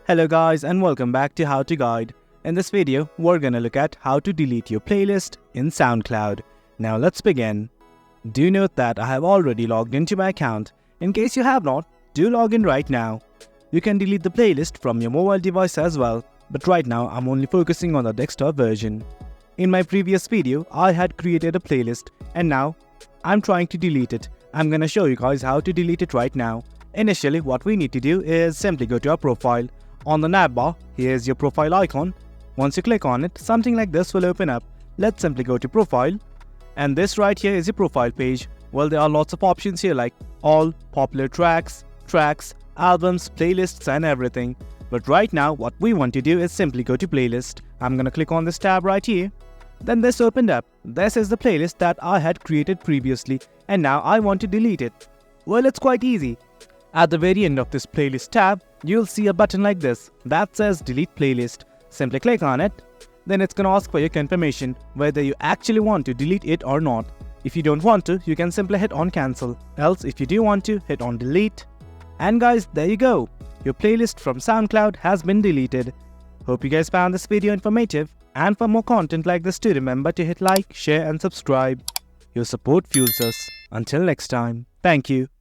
Hello guys and welcome back to How to Guide. In this video, we're gonna look at how to delete your playlist in Soundcloud. Now let's begin. Do note that I have already logged into my account. In case you have not, do log in right now. You can delete the playlist from your mobile device as well, but right now I'm only focusing on the desktop version. In my previous video, I had created a playlist and now I'm trying to delete it. I'm gonna show you guys how to delete it right now. Initially, what we need to do is simply go to our profile. On the navbar, here's your profile icon. Once you click on it, something like this will open up. Let's simply go to profile. And this right here is your profile page. Well, there are lots of options here like all, popular tracks, albums, playlists and everything. But right now, what we want to do is simply go to playlist. I'm gonna click on this tab right here. Then this opened up. This is the playlist that I had created previously and now I want to delete it. Well, it's quite easy. At the very end of this playlist tab, you'll see a button like this that says delete playlist. Simply click on it. Then it's gonna ask for your confirmation whether you actually want to delete it or not. If you don't want to, you can simply hit on cancel. Else if you do want to, hit on delete. And guys, there you go. Your playlist from SoundCloud has been deleted. Hope you guys found this video informative. And for more content like this, do remember to hit like, share and subscribe. Your support fuels us. Until next time, thank you.